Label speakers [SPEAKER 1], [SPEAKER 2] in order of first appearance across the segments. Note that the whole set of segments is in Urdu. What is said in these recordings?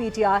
[SPEAKER 1] PTR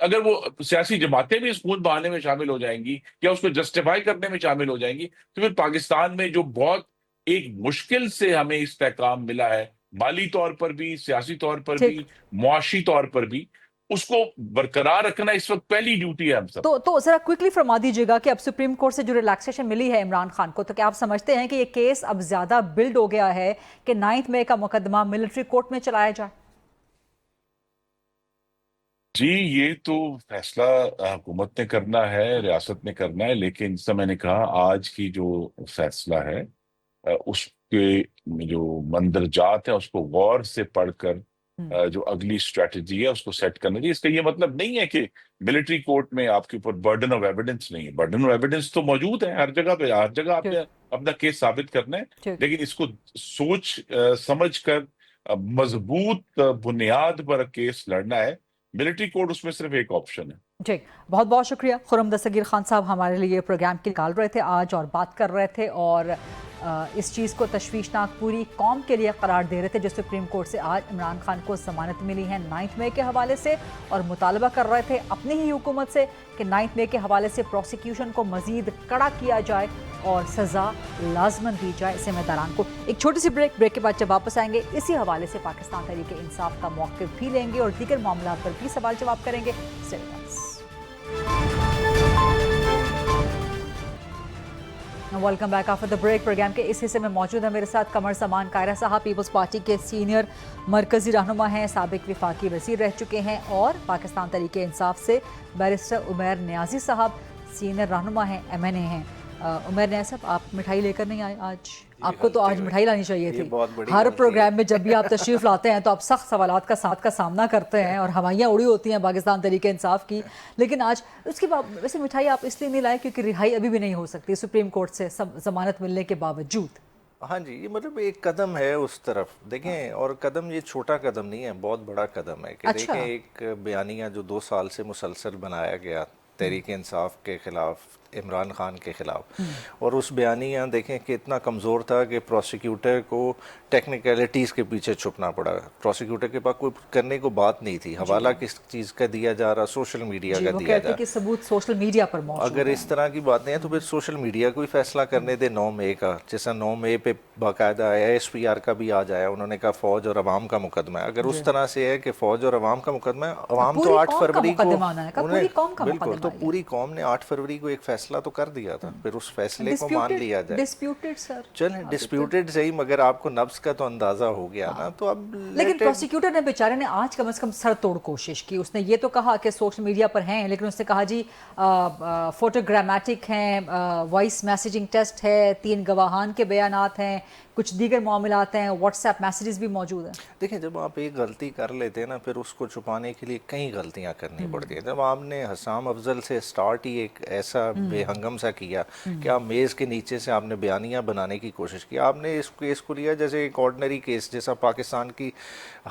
[SPEAKER 2] اگر وہ سیاسی جماعتیں بھی اس خون بہانے میں شامل ہو جائیں گی یا اس کو جسٹیفائی کرنے میں شامل ہو جائیں گی تو پھر پاکستان میں جو بہت ایک مشکل سے ہمیں استحکام ملا ہے، مالی طور پر بھی، سیاسی طور پر بھی، معاشی طور پر بھی، اس کو برقرار رکھنا اس وقت پہلی ڈیوٹی ہے ہم سب۔
[SPEAKER 1] تو ذرا کوئکلی فرما دیجیے گا کہ اب سپریم کورٹ سے جو ریلیکسیشن ملی ہے عمران خان کو، تو کیا آپ سمجھتے ہیں کہ یہ کیس اب زیادہ بلڈ ہو گیا ہے کہ 9 مئی کا مقدمہ ملٹری کورٹ میں چلایا جائے؟
[SPEAKER 2] جی یہ تو فیصلہ حکومت نے کرنا ہے، ریاست نے کرنا ہے، لیکن جیسا میں نے کہا آج کی جو فیصلہ ہے اس کے جو مندرجات ہیں اس کو غور سے پڑھ کر جو اگلی اسٹریٹجی ہے اس کو سیٹ کرنا چاہیے۔ اس کا یہ مطلب نہیں ہے کہ ملٹری کورٹ میں آپ کے اوپر برڈن آف ایویڈنس نہیں ہے، برڈن آف ایویڈنس تو موجود ہے ہر جگہ پہ، ہر جگہ آپ نے اپنا کیس ثابت کرنا ہے، لیکن اس کو سوچ سمجھ کر مضبوط بنیاد پر کیس لڑنا ہے۔ ملٹری کورٹ اس میں صرف ایک آپشن ہے۔
[SPEAKER 1] جی بہت بہت شکریہ خرم دستگیر خان صاحب، ہمارے لیے پروگرام کی نکال رہے تھے آج اور بات کر رہے تھے اور اس چیز کو تشویشناک پوری قوم کے لیے قرار دے رہے تھے جو سپریم کورٹ سے آج عمران خان کو ضمانت ملی ہے 9 مئی کے حوالے سے، اور مطالبہ کر رہے تھے اپنی ہی حکومت سے کہ 9 مئی کے حوالے سے پروسیکیوشن کو مزید کڑا کیا جائے اور سزا لازماً دی جائے ذمہ داران کو۔ ایک چھوٹی سی بریک کے بعد جب واپس آئیں گے اسی حوالے سے پاکستان تحریک انصاف کا موقف بھی لیں گے اور دیگر معاملات پر بھی سوال جواب کریں گے۔ Welcome back after the break. Programme کے اس حصے میں موجود ہیں میرے ساتھ قمر سمان قائرہ صاحب، پیپلز پارٹی کے سینئر مرکزی رہنما ہیں، سابق وفاقی وزیر رہ چکے ہیں، اور پاکستان تحریک انصاف سے بیرسٹر عمیر نیازی صاحب سینئر رہنما ہیں، MNA ہیں۔ عمیر نیازی صاحب آپ مٹھائی لے کر نہیں آئے آج؟ آپ کو تو آج مٹھائی لانی چاہیے تھی۔ ہر پروگرام میں جب بھی آپ تشریف لاتے ہیں تو آپ سخت سوالات کا سامنا کرتے ہیں اور ہوائیاں اڑی ہوتی ہیں پاکستان تحریک انصاف کی، لیکن آج اس کے بعد ویسے مٹھائی آپ اس لیے نہیں لائے کیونکہ رہائی ابھی بھی نہیں ہو سکتی سپریم کورٹ سے ضمانت ملنے کے باوجود؟
[SPEAKER 3] ہاں جی، یہ مطلب ایک قدم ہے اس طرف، دیکھیں، اور قدم یہ چھوٹا قدم نہیں ہے، بہت بڑا قدم ہے کہ دیکھیں ایک بیانیہ جو 2 سال سے مسلسل بنایا گیا تحریک انصاف کے خلاف، عمران خان کے خلاف، اور اس بیانیہ دیکھیں کہ اتنا کمزور تھا کہ پروسیکیوٹر کو ٹیکنیکلٹیز کے پیچھے چھپنا پڑا، پروسیکیوٹر کے پاس کوئی کرنے کو بات نہیں تھی، حوالہ کس چیز کا دیا جا رہا، سوشل میڈیا کا دیا جا رہا،
[SPEAKER 1] کہ ثبوت سوشل میڈیا پر موجود
[SPEAKER 3] اگر اس طرح کی باتیں ہیں تو پھر سوشل میڈیا کو ہی فیصلہ کرنے دے 9 مئی کا، جیسا 9 مئی پہ باقاعدہ ASPR کا بھی آ جایا، انہوں نے کہا فوج اور عوام کا مقدمہ ہے، اگر اس طرح سے ہے کہ فوج اور عوام کا مقدمہ ہے، عوام تو 8 فروری کو بالکل، تو پوری قوم نے 8 فروری کو ایک فیصلہ تو کر دیا تھا، پھر اس فیصلے کو مان لیا جائے۔ چلیں ڈسپیوٹڈ صحیح، مگر آپ کو نبض کا تو اندازہ ہو گیا نا، تو اب
[SPEAKER 1] لیکن پروسیکیوٹر نے بیچارے نے آج کم از کم سر توڑ کوشش کی، اس نے یہ تو کہا کہ سوشل میڈیا پر ہیں، لیکن اس نے کہا جی فوٹوگرامیٹک ہیں، وائس میسیجنگ ٹیسٹ ہے، 3 گواہان کے بیانات ہیں، کچھ دیگر معاملات ہیں، واٹس ایپ میسیجز بھی موجود ہیں۔
[SPEAKER 3] دیکھیں جب آپ ایک غلطی کر لیتے ہیں نا، پھر اس کو چھپانے کے لیے کئی غلطیاں کرنی پڑتی ہیں۔ جب آپ نے حسام افضل سے سٹارٹ ہی ایک ایسا بے ہنگم سا کیا کہ آپ میز کے نیچے سے آپ نے بیانیہ بنانے کی کوشش کی، آپ نے اس کیس کو لیا جیسے ایک آرڈنری کیس، جیسا پاکستان کی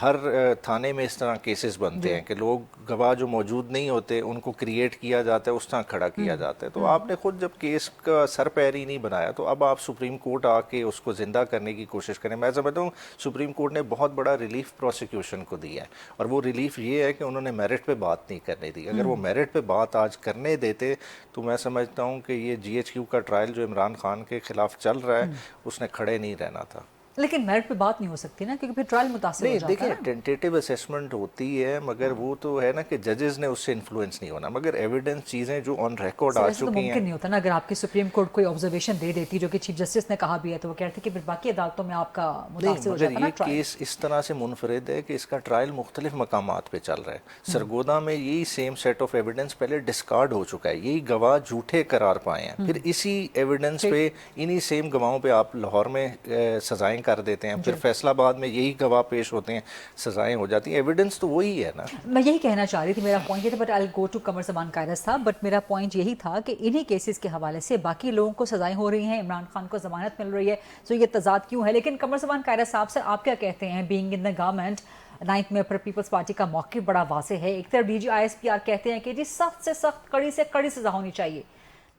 [SPEAKER 3] ہر تھانے میں اس طرح کیسز بنتے ہیں کہ لوگ گواہ جو موجود نہیں ہوتے ان کو کریٹ کیا جاتا ہے، اس طرح کھڑا کیا جاتا ہے۔ تو آپ نے خود جب کیس کا سر پیر ہی نہیں بنایا تو اب آپ سپریم کورٹ آ کے اس کو زندہ کرنے کی کوشش کریں۔ میں سمجھتا ہوں سپریم کورٹ نے بہت بڑا ریلیف پروسیکیوشن کو دیا ہے، اور وہ ریلیف یہ ہے کہ انہوں نے میرٹ پہ بات نہیں کرنے دی۔ اگر وہ میرٹ پہ بات آج کرنے دیتے تو میں سمجھتا ہوں کہ یہ GHQ کا ٹرائل جو عمران خان کے خلاف چل رہا ہے اس نے کھڑے نہیں رہنا تھا۔
[SPEAKER 1] لیکن میرٹ پہ بات نہیں ہو سکتی نا، کیونکہ پھر ٹرائل متاثر ہو جاتا ہے۔
[SPEAKER 3] دیکھیں ٹینٹیٹیو اسیسمنٹ ہوتی ہے، مگر وہ تو ہے نا کہ ججز نے اس سے انفلوئنس نہیں ہونا، مگر ایویڈنس چیزیں جو آن ریکارڈ آ چکی ہیں۔
[SPEAKER 1] ممکن نہیں ہوتا نا اگر آپ کی سپریم کورٹ کوئی آبزرویشن دے دیتی، جو کہ چیف جسٹس نے کہا بھی ہے، تو وہ کہتے کہ پھر باقی عدالتوں میں آپ کا متاثر ہو جاتا نا۔
[SPEAKER 3] یہ کیس اس طرح سے منفرد ہے کہ اس کا ٹرائل مختلف مقامات پہ چل رہا ہے۔ سرگودا میں یہی سیم سیٹ آف ایویڈنس پہلے ڈسکارڈ ہو چکا ہے، یہی گواہ جھوٹے قرار پائے ہیں، پھر اسی ایویڈنس پہ انہی سیم گواہوں پہ آپ لاہور میں سزائیں کر دیتے ہیں، پھر فیصلہ آباد میں یہی گواہ پیش ہوتے ہیں، سزائیں ہو جاتی ہیں، ایویڈنس تو وہی ہے نا۔
[SPEAKER 1] میں یہی کہنا چاہ رہی تھی، میرا پوائنٹ یہ تھا، but I go to Qamar Zaman Kaira صاحب، بٹ میرا پوائنٹ یہی تھا کہ انہی کیسز کے حوالے سے باقی لوگوں کو سزائیں ہو رہی ہیں، عمران خان کو ضمانت مل رہی ہے، تو یہ تضاد کیوں ہے؟ لیکن قمر سمان قائرہ صاحب سے آپ کیا کہتے ہیں، بینگ ان دا گورنمنٹ 9 مئی پر پیپلز پارٹی کا موقف بڑا واضح ہے، ایک طرف DG ISPR کہتے ہیں کہ جی سخت سے سخت، کڑی سے کڑی سزا ہونی چاہیے،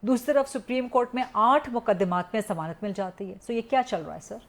[SPEAKER 1] دوسری طرف سپریم کورٹ میں 8 مقدمات میں ضمانت مل جاتی ہے، سو یہ کیا چل رہا ہے سر؟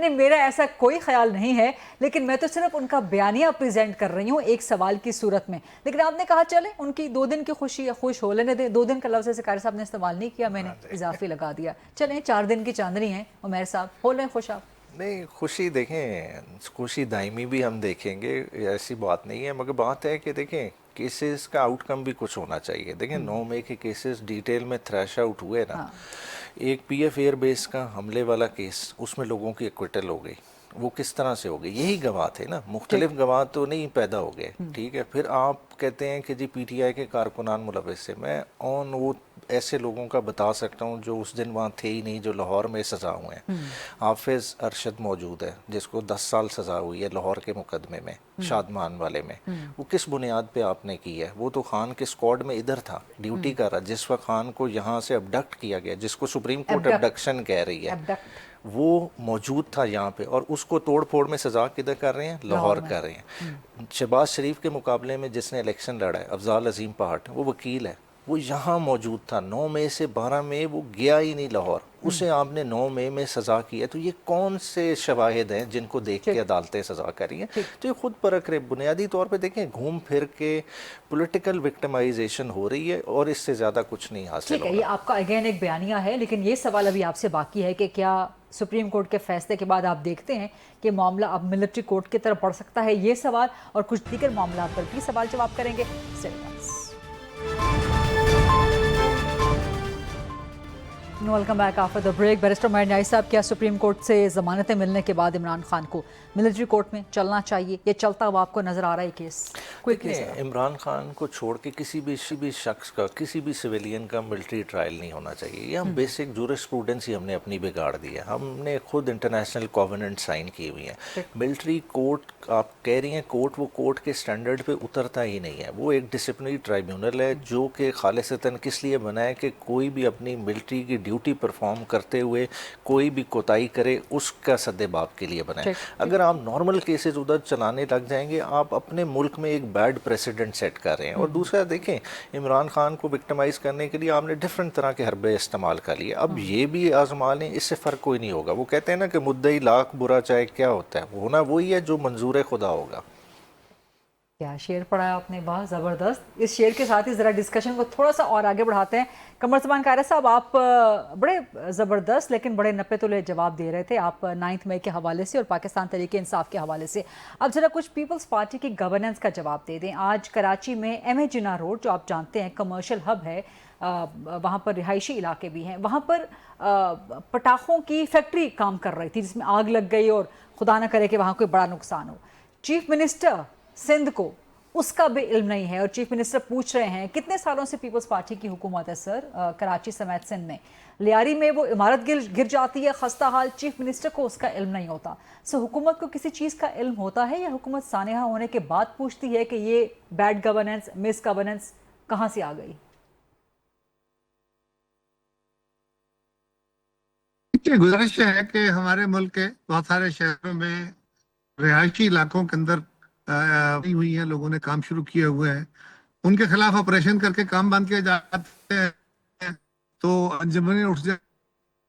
[SPEAKER 1] نہیں میرا ایسا کوئی خیال نہیں ہے، لیکن میں تو صرف ان کا بیانیہ پریزنٹ کر رہی ہوں ایک سوال کی صورت میں. لیکن آپ نے کہا چلے ان کی 2 دن کی خوشی ہے، خوش ہو لینے دیں. 2 دن کا لفظ ایسے قاری صاحب نے استعمال نہیں کیا، میں نے اضافی لگا دیا. چلیں 4 دن کی چاندنی ہے، عمیر صاحب ہو لیں خوش آپ.
[SPEAKER 3] نہیں خوشی دیکھیں، خوشی دائمی بھی ہم دیکھیں گے، ایسی بات نہیں ہے، مگر بات ہے کہ دیکھیں کیسز کا آؤٹ کم بھی کچھ ہونا چاہیے. دیکھیں 9 مئی کے کیسز ڈیٹیل میں تھریش آؤٹ ہوئے نا. ایک پی ایف ایئر بیس کا حملے والا کیس، اس میں لوگوں کی ایکویٹل ہو گئی. وہ کس طرح سے ہو گئی؟ یہی گواہ تھے نا، مختلف گواہ تو نہیں پیدا ہو گئے. ٹھیک ہے، پھر آپ کہتے ہیں کہ جی پی ٹی آئی کے کارکنان ملوث سے. میں وہ ایسے لوگوں کا بتا سکتا ہوں جو اس دن وہاں تھے ہی نہیں، جو لاہور میں سزا ہوئے ہیں. حافظ ارشد موجود ہے جس کو 10 سال سزا ہوئی ہے لاہور کے مقدمے میں، شادمان والے میں. وہ کس بنیاد پہ آپ نے کی ہے؟ وہ تو خان کے اسکواڈ میں ادھر تھا، ڈیوٹی کر رہا جس وقت خان کو یہاں سے ابڈکٹ کیا گیا، جس کو سپریم کورٹ ابڈکشن کہہ رہی ہے، وہ موجود تھا یہاں پہ. اور اس کو توڑ پھوڑ میں سزا کدھر کر رہے ہیں؟ لاہور کر رہے ہیں. شہباز شریف کے مقابلے میں جس نے الیکشن لڑا ہے، افضال عظیم پہاٹ، وہ وکیل ہے، وہ یہاں موجود تھا. 9 مئی سے 12 مئی وہ گیا ہی نہیں لاہور، اسے آپ نے 9 مئی میں سزا کی ہے. تو یہ کون سے شواہد ہیں جن کو دیکھ کے عدالتیں سزا کری ہیں؟ تو یہ خود پرکھ رہے. بنیادی طور پہ دیکھیں گھوم پھر کے پولیٹیکل وکٹمائزیشن ہو رہی ہے، اور اس سے زیادہ کچھ نہیں حاصل
[SPEAKER 1] ٹھیک ہے. یہ آپ کا اگین ایک بیانیہ ہے، لیکن یہ سوال ابھی آپ سے باقی ہے کہ کیا سپریم کورٹ کے فیصلے کے بعد آپ دیکھتے ہیں کہ معاملہ اب ملٹری کورٹ کی طرف بڑھ سکتا ہے؟ یہ سوال اور کچھ دیگر معاملات پر بھی سوال جواب کریں گے. Welcome back after the break. Barrister Umair Niazi صاحب، کیا سپریم کورٹ سے ضمانتیں ملنے کے بعد عمران خان کو ملٹری کورٹ میں چلنا چاہیے؟ یہ چلتا ہوا آپ کو نظر آ رہا ہے کیس؟
[SPEAKER 3] عمران خان کو چھوڑ کے کسی بھی شخص کا، کسی بھی سویلین کا ملٹری ٹرائل نہیں ہونا چاہیے. یہ ہم بیسک جورسپروڈنس ہی ہم نے اپنی بگاڑ دی ہے. ہم نے خود انٹرنیشنل کووننٹ سائن کی ہوئی ہیں. ملٹری کورٹ آپ کہہ رہی ہیں کورٹ، وہ کورٹ کے سٹینڈرڈ پہ اترتا ہی نہیں ہے. وہ ایک ڈسپلنری ٹرائیبیونل ہے جو کہ خالصتاً کس لیے بنا ہے کہ کوئی بھی اپنی ملٹری کی ڈیوٹی پرفارم کرتے ہوئے کوئی بھی کوتاہی کرے، اس کا سد باب کے لیے بنا ہے. اگر آپ نارمل کیسز ادھر چلانے لگ جائیں گے، آپ اپنے ملک میں ایک بیڈ پریسیڈنٹ سیٹ کر رہے ہیں. اور دوسرا دیکھیں، عمران خان کو وکٹمائز کرنے کے لیے آپ نے ڈفرنٹ طرح کے حربے استعمال کر لیے. اب یہ بھی آزما لیں، اس سے فرق کوئی نہیں ہوگا. وہ کہتے ہیں نا کہ مدعی لاکھ برا چاہے کیا ہوتا ہے، وہ ہونا وہی ہے جو منظور خدا ہوگا.
[SPEAKER 1] کیا شعر پڑھا ہے آپ نے، بہت زبردست. اس شعر کے ساتھ ہی ذرا ڈسکشن کو تھوڑا سا اور آگے بڑھاتے ہیں. قمر زمان قاری صاحب، آپ بڑے زبردست لیکن بڑے نپے تلے جواب دے رہے تھے. آپ 9 مئی کے حوالے سے اور پاکستان تحریک انصاف کے حوالے سے. اب ذرا کچھ پیپلز پارٹی کی گورننس کا جواب دے دیں. آج کراچی میں ایم اے جناح روڈ، جو آپ جانتے ہیں کمرشل ہب ہے، وہاں پر رہائشی علاقے بھی ہیں، وہاں پر پٹاخوں کی فیکٹری کام کر رہی تھی جس میں آگ لگ گئی اور خدا نہ کرے کہ وہاں کوئی بڑا نقصان ہو. چیف منسٹر سندھ کو اس کا بھی علم نہیں ہے، اور چیف منسٹر پوچھ رہے ہیں کتنے سالوں سے پیپلز پارٹی کی حکومت ہے سر کراچی سمیت سندھ میں، لیاری میں وہ عمارت گر جاتی ہے، خستہ حال، چیف منسٹر کو اس کا علم نہیں ہوتا. سو حکومت کو کسی چیز کا علم ہوتا ہے، یا حکومت سانحہ ہونے کے بعد پوچھتی ہے کہ یہ بیڈ گورننس، مس گورننس کہاں سے آ گئی؟
[SPEAKER 4] گزارش ہے کہ ہمارے ملک کے بہت سارے شہروں میں رہائشی علاقوں کے اندر ہوئی ہیں، لوگوں نے کام شروع کیے ہوئے ہیں، ان کے خلاف آپریشن کر کے کام بند کیے جاتے ہیں، تو انجمن اٹھ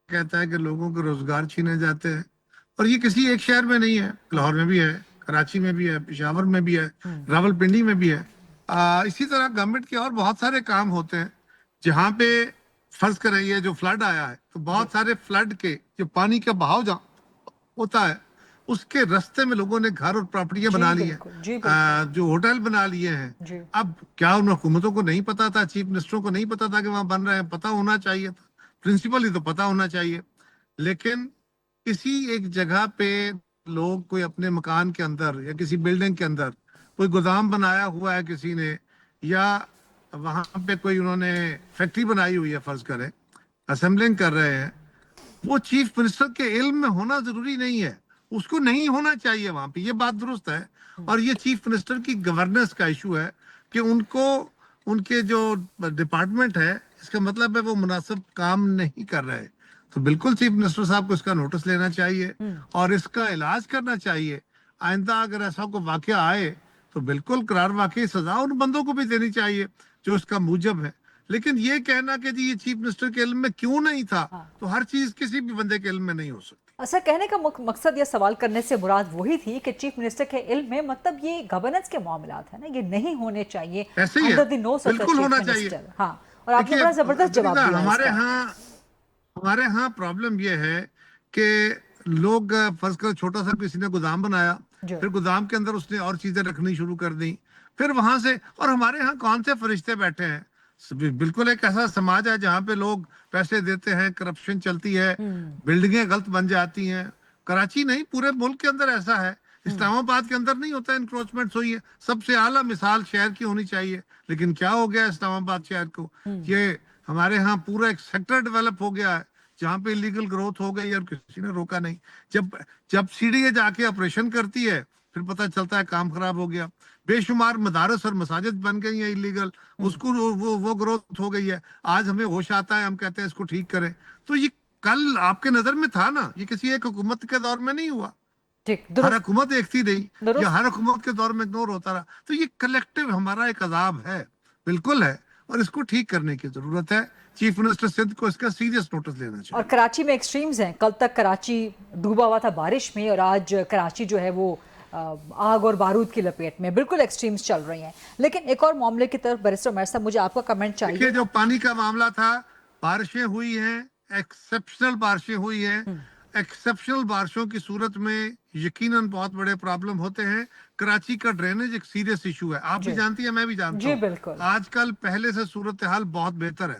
[SPEAKER 4] کہتا ہے کہ لوگوں کے روزگار چھینے جاتے ہیں. اور یہ کسی ایک شہر میں نہیں ہے، لاہور میں بھی ہے، کراچی میں بھی ہے، پشاور میں بھی ہے، راول پنڈی میں بھی ہے. اسی طرح گورنمنٹ کے اور بہت سارے کام ہوتے ہیں جہاں پہ فرض کر رہی ہے جو فلڈ آیا ہے، تو بہت سارے فلڈ کے جو پانی کا بہاؤ جہاں ہوتا ہے اس کے رستے میں لوگوں نے گھر اور پراپرٹیاں بنا لی ہیں، جو ہوٹل بنا لیے ہیں. اب کیا ان حکومتوں کو نہیں پتا تھا، چیف منسٹروں کو نہیں پتا تھا کہ وہاں بن رہے ہیں؟ پتا ہونا چاہیے تھا، پرنسپل ہی تو پتا ہونا چاہیے. لیکن کسی ایک جگہ پہ لوگ کوئی اپنے مکان کے اندر یا کسی بلڈنگ کے اندر کوئی گودام بنایا ہوا ہے کسی نے، یا وہاں پہ کوئی انہوں نے فیکٹری بنائی ہوئی ہے، فرض کریں اسمبلنگ کر رہے ہیں، وہ چیف منسٹر کے علم میں ہونا ضروری نہیں ہے، اس کو نہیں ہونا چاہیے وہاں پہ، یہ بات درست ہے. اور یہ چیف منسٹر کی گورننس کا ایشو ہے کہ ان کو ان کے جو ڈپارٹمنٹ ہے، اس کا مطلب ہے وہ مناسب کام نہیں کر رہے. تو بالکل چیف منسٹر صاحب کو اس کا نوٹس لینا چاہیے اور اس کا علاج کرنا چاہیے. آئندہ اگر ایسا کوئی واقعہ آئے تو بالکل قرار واقعی سزا ان بندوں کو بھی دینی چاہیے جو اس کا موجب ہے. لیکن یہ کہنا کہ جی یہ چیف منسٹر کے علم میں کیوں نہیں تھا، تو ہر چیز کسی بھی بندے کے علم میں نہیں ہو سکتی.
[SPEAKER 1] اصل کہنے کا مقصد یا سوال کرنے سے مراد وہی تھی کہ چیف منسٹر کے علم میں مطلب یہ گورننس کے معاملات ہیں نا، یہ نہیں ہونے چاہیے under the nose of the
[SPEAKER 4] بالکل
[SPEAKER 1] chief
[SPEAKER 4] ہونا
[SPEAKER 1] minister۔
[SPEAKER 4] چاہیے۔
[SPEAKER 1] ہاں، اور آپ نے بڑا زبردست جواب دیا
[SPEAKER 4] ہمارے ہاں پرابلم یہ ہے کہ لوگ فرض کر چھوٹا سا کسی نے گودام بنایا، پھر گودام کے اندر اس نے اور چیزیں رکھنی شروع کر دیں، پھر وہاں سے، اور ہمارے ہاں کون سے فرشتے بیٹھے ہیں، بالکل ایک ایسا سماج ہے جہاں پہ لوگ پیسے دیتے ہیں، کرپشن چلتی ہے، بلڈنگیں غلط بن جاتی ہیں۔ کراچی نہیں، پورے ملک کے اندر ایسا ہے۔ اسلام آباد کے اندر نہیں ہوتا انکروچمنٹس ہوئی ہے، سب سے اعلیٰ مثال شہر کی ہونی چاہیے، لیکن کیا ہو گیا اسلام آباد شہر کو، یہ ہمارے ہاں پورا ایک سیکٹر ڈیولپ ہو گیا ہے جہاں پہ لیگل گروتھ ہو گئی اور کسی نے روکا نہیں۔ جب سی ڈی اے جا کے آپریشن کرتی ہے پھر پتہ چلتا ہے کام خراب ہو گیا۔ بے شمار مدارس اور مساجد بن گئی ہیں اللیگل، اس کو وہ گروتھ ہو گئی ہے۔ آج ہمیں ہوش آتا ہے، ہم کہتے ہیں اس کو ٹھیک کریں، تو یہ کل آپ کے نظر میں تھا نا، یہ کسی ایک حکومت کے دور میں نہیں ہوا، ہر حکومت ایک تھی نہیں، یا ہر حکومت کے دور میں اگنور ہوتا رہا، تو یہ کلیکٹیو ہمارا ایک عذاب ہے، بالکل ہے، اور اس کو ٹھیک کرنے کی ضرورت ہے۔ چیف منسٹر سندھ کو اس کا سیریس نوٹس لینا چاہیے۔
[SPEAKER 1] اور کراچی میں ایکسٹریمز ہیں، کل تک کراچی ڈوبا ہوا تھا بارش میں، اور آج کراچی جو ہے وہ آگ اور بارود کی لپیٹ میں، بالکل ایکسٹریمز چل رہی ہیں۔ لیکن ایک اور معاملے کی طرف بیرسٹر عمیر صاحب مجھے آپ کا کمنٹ چاہیے۔
[SPEAKER 4] دیکھیے جو پانی کا معاملہ تھا، بارشیں ہوئی ہیں، ایکسیپشنل بارشیں ہوئی ہیں، ایکسیپشنل بارشوں کی صورت میں یقیناً بہت بڑے پرابلم ہوتے ہیں۔ کراچی کا ڈرینیج ایک سیریس ایشو ہے، آپ بھی جانتی ہیں، میں بھی جانتا ہوں۔
[SPEAKER 1] بالکل،
[SPEAKER 4] آج کل پہلے سے صورتحال بہت بہتر ہے۔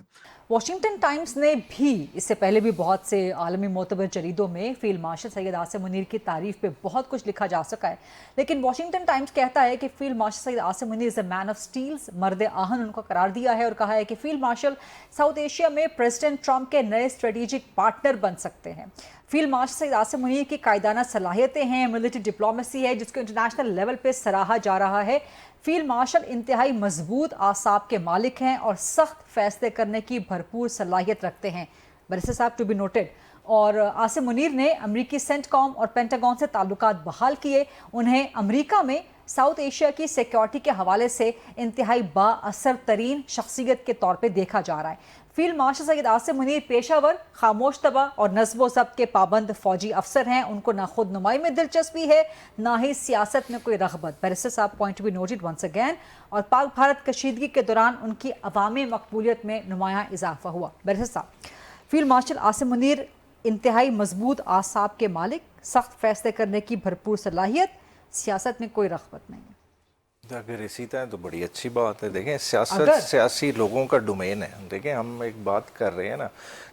[SPEAKER 1] واشنگٹن ٹائمز نے بھی اس سے پہلے بھی بہت سے عالمی معتبر جریدوں میں فیلڈ مارشل سید عاصم منیر کی تعریف پہ بہت کچھ لکھا جا سکا ہے، لیکن واشنگٹن ٹائمز کہتا ہے کہ field marshal Syed Asim Munir is a man of steels, مرد آہن ان کو قرار دیا ہے، اور کہا ہے کہ فیلڈ مارشل ساؤتھ ایشیا میں پریزیڈنٹ ٹرمپ کے نئے اسٹریٹجک پارٹنر بن سکتے ہیں۔ فیلڈ مارشل سید عاصم منیر کی قائدانہ صلاحیتیں ہیں، ملٹری ڈپلومیسی ہے جس کو انٹرنیشنل لیول پہ سراہا جا رہا ہے۔ فیلڈ مارشل انتہائی مضبوط اعصاب کے مالک ہیں اور سخت فیصلے کرنے کی بھرپور صلاحیت رکھتے ہیں، بیرسٹر صاحب ٹو بی نوٹڈ۔ اور عاصم منیر نے امریکی سینٹ کام اور پینٹاگون سے تعلقات بحال کیے، انہیں امریکہ میں ساؤتھ ایشیا کی سیکیورٹی کے حوالے سے انتہائی با اثر ترین شخصیت کے طور پہ دیکھا جا رہا ہے۔ فیلڈ مارشل سید عاصم منیر پیشہ ور، خاموش طبع اور نظم و ضبط کے پابند فوجی افسر ہیں، ان کو نہ خود نمائی میں دلچسپی ہے نہ ہی سیاست میں کوئی رغبت۔ بیرسٹر صاحب point to be noted once again. اور پاک بھارت کشیدگی کے دوران ان کی عوامی مقبولیت میں نمایاں اضافہ ہوا۔ بیرسٹر صاحب، فیلڈ مارشل عاصم منیر انتہائی مضبوط اعصاب کے مالک، سخت فیصلے کرنے کی بھرپور صلاحیت، سیاست میں کوئی رغبت نہیں ہے۔
[SPEAKER 3] اگر اسی طرح تو بڑی اچھی بات ہے۔ دیکھیں سیاسی لوگوں کا ڈومین ہے۔ دیکھیں ہم ایک بات کر رہے ہیں نا،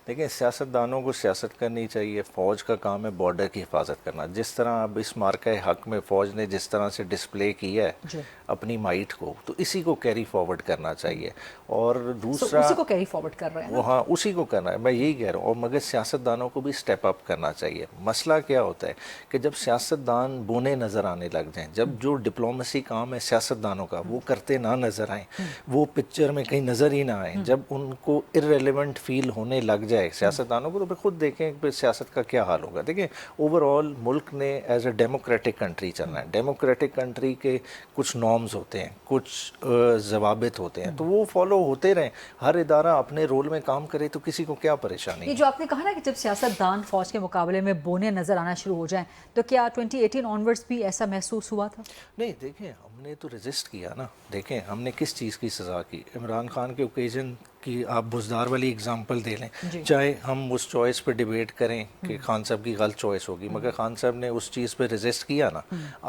[SPEAKER 3] دیکھیں سیاستدانوں کو سیاست کرنی چاہیے، فوج کا کام ہے بارڈر کی حفاظت کرنا۔ جس طرح اب اس مارکہ حق میں فوج نے جس طرح سے ڈسپلے کیا ہے اپنی مائٹ کو، تو اسی کو کیری فارورڈ کرنا چاہیے۔ اور دوسرا
[SPEAKER 1] اسی کو کیری فارورڈ کر رہے ہیں،
[SPEAKER 3] وہ ہاں اسی کو کرنا ہے، میں یہی کہہ رہا ہوں۔ اور مگر سیاستدانوں کو بھی سٹیپ اپ کرنا چاہیے۔ مسئلہ کیا ہوتا ہے کہ جب سیاستدان بونے نظر آنے لگ جائیں، جب جو ڈپلومیسی کام ہے سیاستدانوں کا وہ کرتے نہ نظر آئیں، وہ پکچر میں کہیں نظر ہی نہ آئیں، جب ان کو irrelevant فیل ہونے لگ جائے سیاستدانوں کو، تو پھر خود دیکھیں کہ سیاست کا کیا حال ہوگا۔ دیکھیں اوور آل ملک نے ایز اے ڈیموکریٹک کنٹری چلنا ہے۔ ڈیموکریٹک کنٹری کے کچھ نارمز ہوتے ہیں، کچھ ضوابط ہوتے ہیں، تو وہ فالو ہوتے رہیں۔ ہر ادارہ اپنے رول میں کام کرے تو کسی کو کیا پریشانی ہے۔
[SPEAKER 1] یہ جو آپ نے کہا نا کہ جب سیاستدان فوج کے مقابلے میں بونے نظر آنا شروع ہو جائیں، تو کیا 2018 آنورڈز بھی ایسا محسوس ہوا تھا؟
[SPEAKER 3] نہیں، دیکھیں ہم نے تو ریزسٹ کیا نا۔ دیکھیں ہم نے کس چیز کی سزا کی؟ عمران خان کے اوکیزن کی آپ بزدار والی اگزامپل دے لیں، چاہے ہم اس چوائس پہ ڈیبیٹ کریں کہ خان صاحب کی غلط چوائس ہوگی، مگر خان صاحب نے اس چیز پہ ریزسٹ کیا نا۔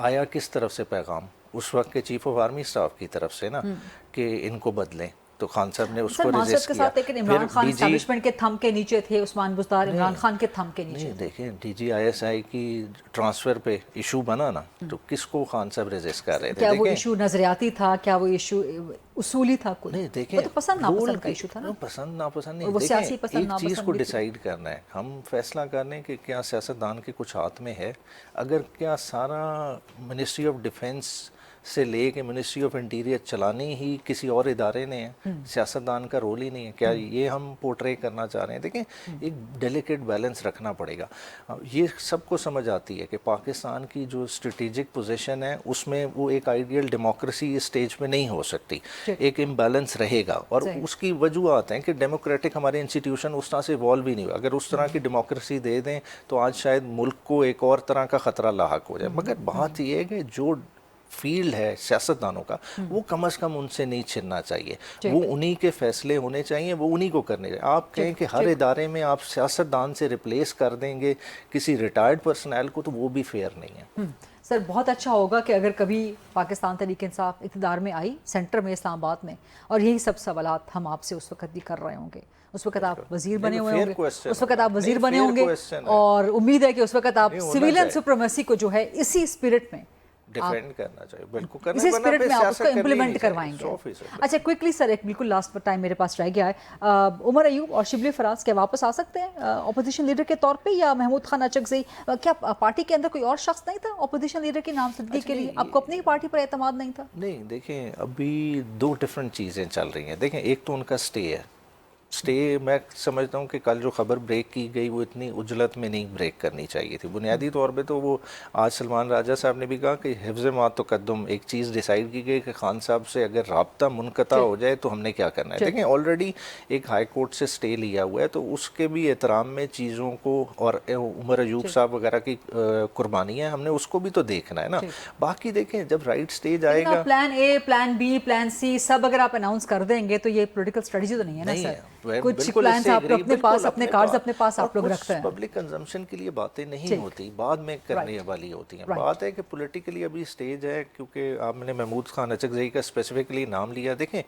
[SPEAKER 3] آیا کس طرف سے پیغام؟ اس وقت کے چیف آف آرمی اسٹاف کی طرف سے نا کہ ان کو بدلیں، تو خان صاحب نے اس کو ریزسٹ کیا۔
[SPEAKER 1] لیکن عمران خان اسٹیبلشمنٹ کے تھم کے نیچے تھے، عثمان بزدار عمران خان کے تھم کے نیچے۔
[SPEAKER 3] دیکھیں D G I S I کی ٹرانسفر پہ ایشو بنا نا، تو کس کو خان صاحب ریزسٹ کر رہے تھے؟
[SPEAKER 1] کیا وہ ایشو نظریاتی تھا؟ کیا وہ ایشو اصولی تھا؟
[SPEAKER 3] نہیں دیکھیں
[SPEAKER 1] پسند ناپسند کا ایشو تھا نا،
[SPEAKER 3] پسند ناپسند نہیں۔ دیکھیں ایک چیز کو ڈیسائیڈ کرنا ہے، ہم فیصلہ کرنے کہ کیا سیاستدان کے کچھ ہاتھ میں ہے۔ اگر کیا سارا منسٹری آف ڈیفینس سے لے کے منسٹری آف انٹیریئر چلانے ہی کسی اور ادارے نے ہے, سیاستدان کا رول ہی نہیں ہے. کیا یہ ہم پورٹرے کرنا چاہ رہے ہیں؟ دیکھیں ایک ڈیلیکیٹ بیلنس رکھنا پڑے گا. یہ سب کو سمجھ آتی ہے کہ پاکستان کی جو اسٹریٹجک پوزیشن ہے اس میں وہ ایک آئیڈیل ڈیموکریسی اس اسٹیج پہ نہیں ہو سکتی, ایک امبیلنس رہے گا. اور اس کی وجوہات ہیں کہ ڈیموکریٹک ہمارے انسٹیٹیوشن اس طرح سے ایوالو ہی نہیں ہوا. اگر اس طرح کی ڈیموکریسی دے دیں تو آج شاید ملک کو ایک اور طرح کا خطرہ لاحق ہو جائے. مگر بات یہ ہے کہ جو فیلڈ ہے سیاستدانوں کا وہ کم از کم ان سے نہیں چھننا چاہیے. وہ انہی کے فیصلے ہونے چاہیے, وہ انہی کو کرنے چاہیے. آپ کہیں کہ ہر ادارے میں آپ سیاستدان سے ریپلیس کر دیں گے کسی ریٹائرڈ پرسنل کو, تو وہ بھی فیئر نہیں ہے.
[SPEAKER 1] سر بہت اچھا ہوگا کہ اگر کبھی پاکستان تحریک انصاف اقتدار میں آئی سینٹر میں اسلام آباد میں, اور یہی سب سوالات ہم آپ سے اس وقت بھی کر رہے ہوں گے. اس وقت آپ وزیر بنے ہوئے ہوں گے, اس وقت آپ وزیر بنے ہوں گے, اور امید ہے کہ اس وقت آپ سویلین سپریمیسی کو جو ہے اسی اسپرٹ میں
[SPEAKER 3] ڈیفینڈ کرنا چاہیے. بالکل
[SPEAKER 1] اسی اسپرٹ میں آپ اس کو امپلیمنٹ کروائیں گے. اچھا کوئکلی سر, ایک بالکل لاسٹ ٹائم میرے پاس رہ گیا ہے, عمر ایوب اور شبلی فراز کیا واپس آ سکتے ہیں اپوزیشن لیڈر کے طور پہ, یا محمود خان اچکزئی, کیا پارٹی کے اندر کوئی اور شخص نہیں تھا اپوزیشن لیڈر کی نامزدگی کے لیے؟ آپ کو اپنی پارٹی پر اعتماد نہیں تھا؟
[SPEAKER 3] نہیں دیکھیں ابھی دو ڈفرینٹ چیزیں چل رہی ہیں. دیکھیں ایک تو ان کا اسٹے ہے. اسٹے میں سمجھتا ہوں کہ کل جو خبر بریک کی گئی وہ اتنی عجلت میں نہیں بریک کرنی چاہیے تھی. بنیادی طور پہ تو وہ آج سلمان راجہ صاحب نے بھی کہا کہ حفظ ما تقدم ایک چیز ڈیسائیڈ کی گئی کہ خان صاحب سے اگر رابطہ منقطع ہو جائے تو ہم نے کیا کرنا ہے. دیکھیں آلریڈی ایک ہائی کورٹ سے اسٹے لیا ہوا ہے, تو اس کے بھی احترام میں چیزوں کو, اور عمر ایوب صاحب وغیرہ کی قربانی ہے, ہم نے اس کو بھی تو دیکھنا ہے نا. باقی دیکھیں جب رائٹ اسٹیج آئے گا,
[SPEAKER 1] plan A plan B plan C سب اگر آپ اناؤنس کر دیں گے تو یہ پولیٹیکل اسٹریٹجی تو نہیں ہے نا سر. کچھ پلانز آپ اپنے پاس, اپنے کارڈز اپنے پاس آپ لوگ رکھتے ہیں.
[SPEAKER 3] پبلک کنزمپشن کے لیے باتیں نہیں ہوتی, بعد میں کرنے والی ہوتی ہیں. بات ہے کہ پولیٹیکلی ابھی سٹیج ہے, کیونکہ آپ نے محمود خان اچکزئی کا اسپیسیفکلی نام لیا. دیکھیں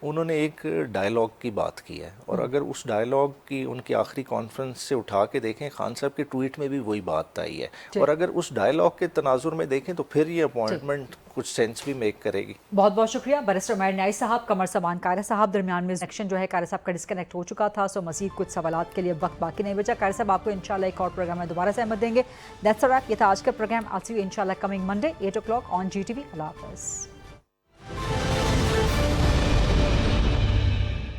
[SPEAKER 3] انہوں نے ایک ڈائلاگ کی بات کی ہے, اور اگر اس ڈائلاگ کی ان کی آخری کانفرنس سے اٹھا کے دیکھیں, خان صاحب کے ٹویٹ میں بھی وہی بات آئی ہے. اور اگر اس ڈائلاگ کے تناظر میں دیکھیں تو پھر یہ اپوائنٹمنٹ کچھ سینس بھی میک کرے گی.
[SPEAKER 1] بہت بہت شکریہ بیرسٹر ماہر نیائی صاحب, قمر سمان قاری صاحب. درمیان میں سیکشن جو ہے قاری صاحب کا ڈسکنیکٹ ہو چکا تھا, سو مزید کچھ سوالات کے لیے وقت باقی نہیں بچا. قاری صاحب آپ کو انشاءاللہ ایک اور پروگرام میں دوبارہ سے احمد دیں گے. دیٹس آل رائٹ, یہ تھا آج کا پروگرام. آل سی یو انشاءاللہ کمنگ منڈے 8 o'clock آن GTV. اللہ حافظ.